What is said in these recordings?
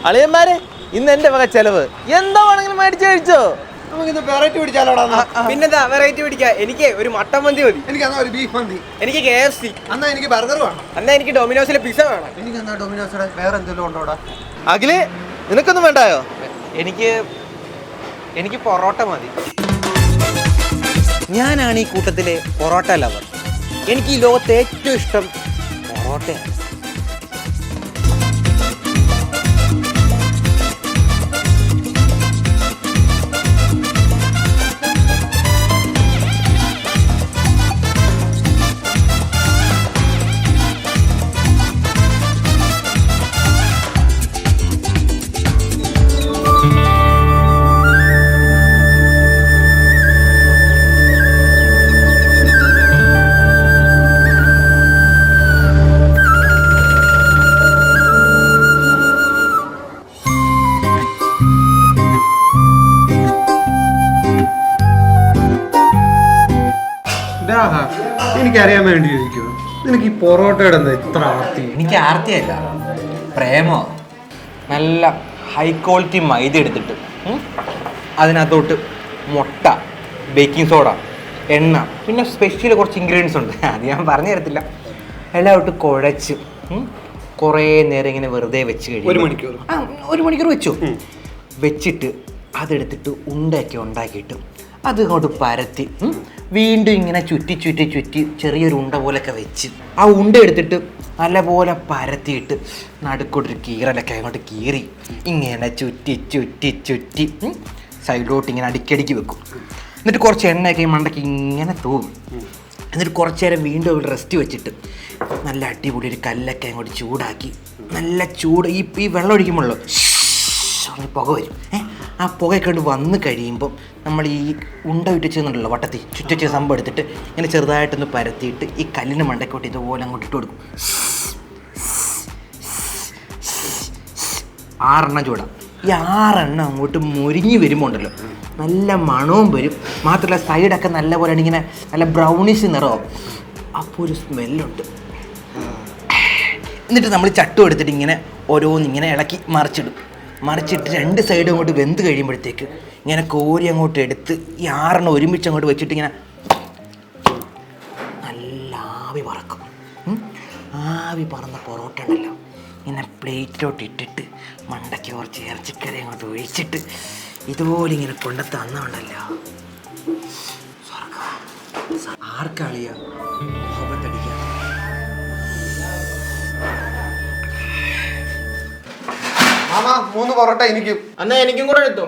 അളിയന്മാരെ ഇന്ന് എന്റെ വക ചെലവ് എന്താ വേണമെങ്കിലും മേടിച്ചു കഴിച്ചോ. വെറൈറ്റി പിടിച്ചാലോടാ. പിന്നെന്താ വെറൈറ്റി പിടിക്കാ. എനിക്ക് ഒരു മട്ടൻ മന്തി മതി. എനിക്ക് ഒരു ബീഫ് മന്തി. എനിക്ക് KFC. എന്നാ എനിക്ക് ബർഗർ വേണം. എന്നാ എനിക്ക് ഡൊമിനോസിലെ പിസ്സ വേണം. എനിക്ക് എന്നാ ഡൊമിനോസിലെ വേറെ എന്തെങ്കിലും ഉണ്ടോടാ? അഖിലേ നിനക്കൊന്നും വേണ്ടായോ? എനിക്ക് പൊറോട്ട മതി. ഞാനാണ് ഈ കൂട്ടത്തിലെ പൊറോട്ട ലവർ. എനിക്ക് ഈ ലോകത്തെ ഏറ്റവും ഇഷ്ടം പൊറോട്ടയാണ്. എനിക്കറിയാൻ വേണ്ടി ചോദിക്കുമോ, നിനക്ക് ഈ പൊറോട്ടയുടെ എന്താ ഇത്ര ആർത്തി? എനിക്ക് ആർത്തിയല്ല, പ്രേമോ. നല്ല ഹൈ ക്വാളിറ്റി മൈദ എടുത്തിട്ട് അതിനകത്തോട്ട് മുട്ട, ബേക്കിംഗ് സോഡ, എണ്ണ, പിന്നെ സ്പെഷ്യൽ കുറച്ച് ഇൻഗ്രീഡിയൻസ് ഉണ്ട്, അത് ഞാൻ പറഞ്ഞു തരത്തില്ല. എല്ലാം ഇട്ട് കുഴച്ച് കുറേ നേരം ഇങ്ങനെ വെറുതെ വെച്ച് കഴിയും. ഒരു മണിക്കൂർ വെച്ചു വെച്ചിട്ട് അതെടുത്തിട്ട് ഉണ്ടയൊക്കെ ഉണ്ടാക്കിയിട്ട് അത് അങ്ങോട്ട് പരത്തി വീണ്ടും ഇങ്ങനെ ചുറ്റി ചുറ്റി ചുറ്റി ചെറിയൊരു ഉണ്ട പോലൊക്കെ വെച്ച് ആ ഉണ്ട എടുത്തിട്ട് നല്ലപോലെ പരത്തിയിട്ട് നടുക്കോട്ടൊരു കീറലൊക്കെ അങ്ങോട്ട് കീറി ഇങ്ങനെ ചുറ്റി ചുറ്റി ചുറ്റി സൈഡിലോട്ട് ഇങ്ങനെ അടിക്കടിക്ക് വെക്കും. എന്നിട്ട് കുറച്ച് എണ്ണയൊക്കെ മണ്ടയ്ക്ക് ഇങ്ങനെ തൂവും. എന്നിട്ട് കുറച്ച് നേരം വീണ്ടും അവിടെ റെസ്റ്റ് വെച്ചിട്ട് നല്ല അടിപൊളി ഒരു കല്ലൊക്കെ അങ്ങോട്ട് ചൂടാക്കി നല്ല ചൂട് ഈ വെള്ളം ഒഴിക്കുമ്പോഴല്ലോ പുക വരും. ആ പുകയൊക്കെ കൊണ്ട് വന്ന് കഴിയുമ്പം നമ്മൾ ഈ ഉണ്ട വിട്ടിച്ചെന്നുണ്ടല്ലോ വട്ടത്തിൽ ചുറ്റിച്ച സംഭവം എടുത്തിട്ട് ഇങ്ങനെ ചെറുതായിട്ടൊന്ന് പരത്തിയിട്ട് ഈ കല്ലിന് മണ്ടക്കോട്ട് ഇതുപോലെ അങ്ങോട്ട് ഇട്ട് കൊടുക്കും. 6 എണ്ണം ചൂടാം. ഈ 6 എണ്ണം അങ്ങോട്ട് മുരിഞ്ഞ് വരുമ്പോൾ ഉണ്ടല്ലോ നല്ല മണവും വരും. മാത്രമല്ല സൈഡൊക്കെ നല്ലപോലെ ഇങ്ങനെ നല്ല ബ്രൗണിഷ് നിറവും. അപ്പോൾ ഒരു സ്മെല്ലുണ്ട്. എന്നിട്ട് നമ്മൾ ചട്ടു എടുത്തിട്ട് ഇങ്ങനെ ഓരോന്നിങ്ങനെ ഇളക്കി മറിച്ചിട്ട് 2 സൈഡും അങ്ങോട്ട് വെന്ത് കഴിയുമ്പോഴത്തേക്ക് ഇങ്ങനെ കോരി അങ്ങോട്ട് എടുത്ത് ഈ 6 എണ്ണം ഒരുമിച്ച് അങ്ങോട്ട് വെച്ചിട്ട് ഇങ്ങനെ നല്ല ആവി പറക്കും. ആവി പറന്ന പൊറോട്ട ഉണ്ടല്ലോ ഇങ്ങനെ പ്ലേറ്റിലോട്ട് ഇട്ടിട്ട് മണ്ടയ്ക്ക് കുറച്ച് ഇറച്ചിക്കറി അങ്ങോട്ട് ഒഴിച്ചിട്ട് ഇതുപോലെ ഇങ്ങനെ കൊണ്ട് തന്നുണ്ടല്ലോ ആർക്കാളിയ മുഖത്തടിക്കുക. മാമാ 3 പൊറോട്ട എനിക്കും. എന്നാ എനിക്കും കൂടെ എടുത്തോ.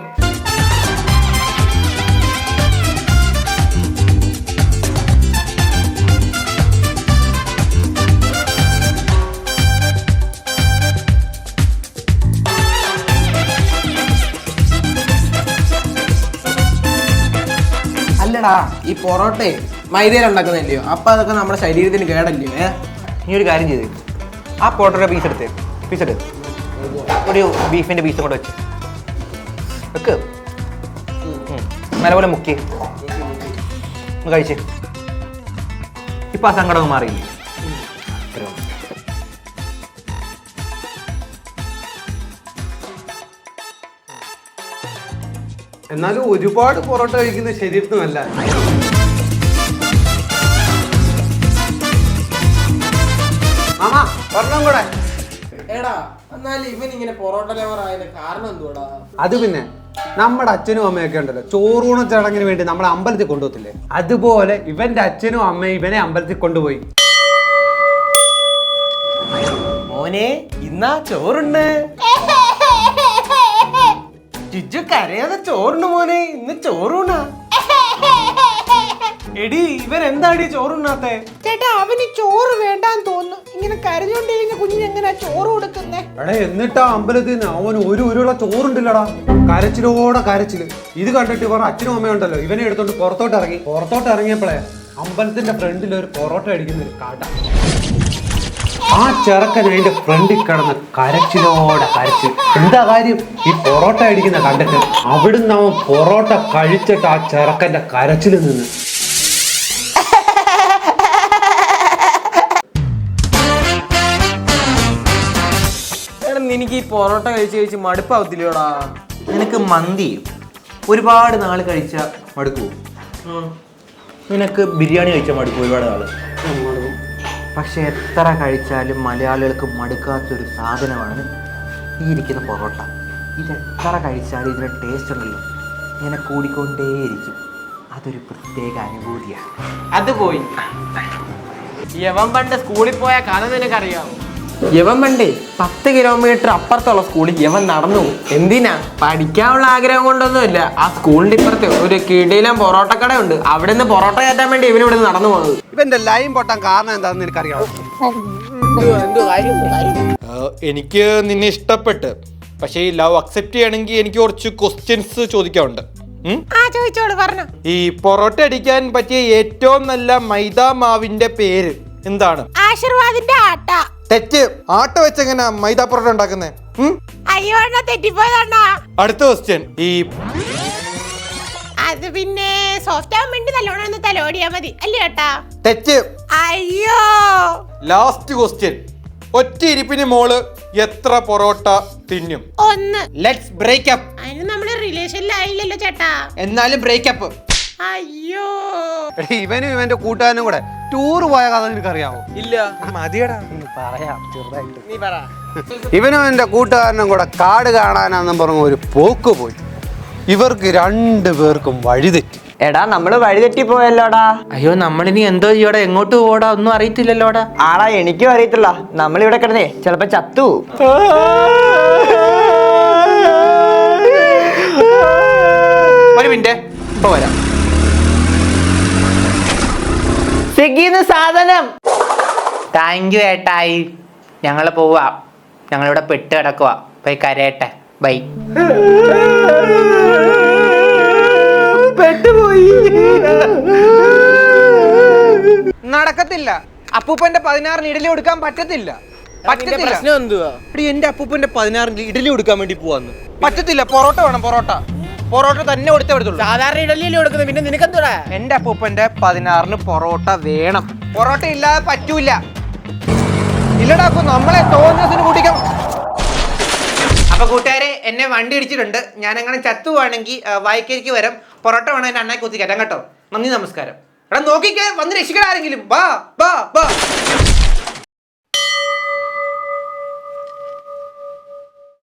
അല്ലടാ ഈ പൊറോട്ടയെ മൈദയിൽ ഉണ്ടാക്കുന്നില്ലയോ, അപ്പൊ അതൊക്കെ നമ്മുടെ ശരീരത്തിന് കേടല്ലയോ. നീ ഒരു കാര്യം ചെയ്ത് ആ പൊറോട്ടയുടെ പീസ് എടുത്ത് ഒരു ബീഫിൻ്റെ പീസും കൂടെ വെക്ക് നല്ലപോലെ മുക്കി ഒന്ന് കഴിച്ച്. ഇപ്പം ആ സങ്കടം മാറിയില്ലേ? എന്നാലും ഒരുപാട് പൊറോട്ട കഴിക്കുന്നത് ശരീരത്തിനല്ല. മാമാ ഒരെണ്ണം കൂടെ. എടാ എന്നാലും ഇവൻ ഇങ്ങനെ പൊറോട്ട ലവർ ആയതിന്റെ കാരണം എന്തുവാടാ? അത് പിന്നെ നമ്മുടെ അച്ഛനും അമ്മയൊക്കെ ഉണ്ടല്ലോ ചോറൂണ ചടങ്ങിന് വേണ്ടി നമ്മളെ അമ്പലത്തിൽ കൊണ്ടുപോകത്തില്ലേ, അതുപോലെ ഇവന്റെ അച്ഛനും അമ്മയും ഇവനെ അമ്പലത്തിൽ കൊണ്ടുപോയി. മോനെ ഇന്നാ ചോറുണ്ട്. ചുച്ചു കരയാതെ ചോറുണ്ട് മോനെ, ഇന്ന് ചോറൂണാ. എടി ഇവൻ എന്താടി ചോറുണ്ണാത്തെ? ചേട്ടാ അവന് ചോറ് വേണ്ടാന്ന് തോന്നുന്നു. ഇങ്ങനെ കരഞ്ഞോണ്ടിരിക്കുന്ന കുഞ്ഞിന് എങ്ങനെയാ ചോറ് കൊടുക്കുന്നേ? എടാ എന്നിട്ടാ അമ്പലത്തിൽ നിന്ന് അവന് ഒരു ഉരുള ചോറുണ്ടില്ലടാ, കരച്ചിലോടെ കരച്ചില്. ഇത് കണ്ടിട്ട് ഇവർ അച്ഛനും അമ്മയും ഉണ്ടല്ലോ ഇവനെ എടുത്തോണ്ട് പുറത്തോട്ട് ഇറങ്ങിയപ്പോഴേ അമ്പലത്തിന്റെ ഫ്രണ്ടിൽ ഒരു പൊറോട്ട അടിക്കുന്ന ഒരു കട. ആ ചെറുക്കൻ അതിന്റെ ഫ്രണ്ടിൽ കിടന്ന് കരച്ചിലോടെ കരച്ചിൽ. എന്താ കാര്യം? ഈ പൊറോട്ട അടിക്കുന്ന കണ്ടിട്ട് അവിടുന്ന് അവൻ പൊറോട്ട കഴിച്ചിട്ട് ആ ചെറുക്കന്റെ കരച്ചിൽ നിന്ന് എനിക്ക് ഈ പൊറോട്ട കഴിച്ച് മടുപ്പാവത്തില്ലയോടാ? നിനക്ക് മന്തി ഒരുപാട് നാൾ കഴിച്ചാൽ മടുക്കൂ. നിനക്ക് ബിരിയാണി കഴിച്ചാൽ മടുക്കും ഒരുപാട് നാൾ. പക്ഷെ എത്ര കഴിച്ചാലും മലയാളികൾക്ക് മടുക്കാത്തൊരു സാധനമാണ് ഈ ഇരിക്കുന്ന പൊറോട്ട. ഇതെത്ര കഴിച്ചാലും ഇതിന് ടേസ്റ്റ് ഉണ്ടല്ലോ, ഇങ്ങനെ കൂടിക്കൊണ്ടേയിരിക്കും. അതൊരു പ്രത്യേക അനുഭൂതിയാണ്. അത് പോയി. യവൻ പണ്ട് സ്കൂളിൽ പോയ കഥ നിനക്കറിയാമോ? യവൻ പണ്ടേ 10 കിലോമീറ്റർ അപ്പുറത്തുള്ള സ്കൂളിൽ യവൻ നടന്നു പോകും. എന്തിനാ? പഠിക്കാനുള്ള ആഗ്രഹം കൊണ്ടൊന്നുമില്ല. ആ സ്കൂളിന്റെ ഇപ്പുറത്ത് ഒരു കിടിലം പൊറോട്ട കടയുണ്ട്. അവിടെ നിന്ന് പൊറോട്ട കയറ്റാൻ വേണ്ടി ഇവൻ ഇവിടെ നടന്നു പോകുന്നത്. ഇവന്റെ ലൈൻ പൊട്ടാൻ കാരണം എന്താണെന്ന് എനിക്കറിയാമോ? എനിക്ക് നിന്നെ ഇഷ്ടപ്പെട്ട്, പക്ഷേ ഈ ലവ് അക്സെപ്റ്റ് ചെയ്യണമെങ്കിൽ എനിക്ക് കുറച്ച് ക്വസ്റ്റ്യൻസ് ചോദിക്കാറുണ്ട്. ഈ പൊറോട്ട അടിക്കാൻ പറ്റിയ ഏറ്റവും നല്ല മൈദാ മാവിന്റെ പേര് എന്താണ്? ആശീർവാദിന്റെ ആട്ട. തെറ്റ്. ആട്ട വെച്ചെങ്ങനെ മൈദാ പൊറോട്ട ഉണ്ടാക്കുന്നേ? അയ്യോ അണ്ണാ, തെറ്റിപ്പോയതാ. അടുത്ത ക്വസ്റ്റ്യൻ. ഈ അത് പിന്നെ സോഫ്റ്റ് ആവാൻ വേണ്ടി നല്ലോണം തലോടിയാ മതി അല്ലേ ഏട്ടാ? തെറ്റ്. അയ്യോ. Last question. ഒറ്റ ഇരിപ്പിന് മോള് എത്ര പൊറോട്ട തിന്നും? 1. Let's break up. അതിന് നമ്മള് റിലേഷനിലായില്ലല്ലോ ചേട്ടാ. എന്നാലും ബ്രേക്കപ്പ്. അയ്യോ. ഇവനും ഇവന്റെ കൂട്ടുകാരനും കൂടെ ടൂർ പോയ കഥ നിനക്കറിയാമോ? ഇല്ല. മതിയടാ. പറയാം ചെറുതായിട്ട്. നീ പറ. ഇവനും എന്റെ കൂട്ടുകാരനും കൂടെ കാട് കാണാനാന്നും പറഞ്ഞ ഒരു പോക്ക് പോയി. ഇവർക്ക് 2 പേർക്കും വഴിതെറ്റി. എടാ നമ്മള് വഴിതെറ്റി പോയല്ലോടാ. അയ്യോ, നമ്മളിനി എന്തോ ചെയ്യോടാ, എങ്ങോട്ട് പോടാ, ഒന്നും അറിയത്തില്ലല്ലോടാ. ആടാ എനിക്കും അറിയത്തില്ല. നമ്മളിവിടെ കിടന്നേ ചിലപ്പോ ചത്തു. ഒരു മിനിറ്റ്, ഇപ്പൊ വരാം. സ്വിഗ്ഗിന്ന് സാധനം. താങ്ക് യു ഏട്ടായി. ഞങ്ങൾ പോവാ, ഞങ്ങളിവിടെ പെട്ട് കിടക്കുക. പോയി കരയട്ടെ. ബൈ. പെട്ടുപോയി. നടക്കത്തില്ല. അപ്പൂപ്പന്റെ 16 ഇഡലി കൊടുക്കാൻ പറ്റത്തില്ല. പ്രശ്നം എന്തുവാ? എന്റെ അപ്പൂപ്പന്റെ 16 ഇഡലി കൊടുക്കാൻ വേണ്ടി പോവാന്ന്. പറ്റത്തില്ല. പൊറോട്ട വേണം. പൊറോട്ട തന്നെ കൊടുത്തേ പറ്റത്തുള്ളൂ. സാധാരണ ഇഡലിയല്ലേ കൊടുക്കുന്നത്, പിന്നെ നിനക്കെന്തൂടാ? എന്റെ അപ്പൂപ്പന്റെ 16 പൊറോട്ട വേണം. പൊറോട്ട ഇല്ലാതെ പറ്റൂല. ഇല്ലടാ, അപ്പൊ നമ്മളെ തോന്നിയതിന് കൂട്ടിക്കാം. അപ്പൊ കൂട്ടുകാരെ, എന്നെ വണ്ടി ഇടിച്ചിട്ടുണ്ട്. ഞാൻ അങ്ങനെ ചത്തുവാണെങ്കിൽ വായിക്കരിക്ക് വരാം. പൊറോട്ട വേണം എന്നെ അണ്ണായി കുത്തി കയറ്റാം കേട്ടോ. നന്ദി, നമസ്കാരം. എടാ നോക്കിക്കേ, വന്ന് രക്ഷിക്കണം ആരെങ്കിലും. ബാ ബാ ബാ.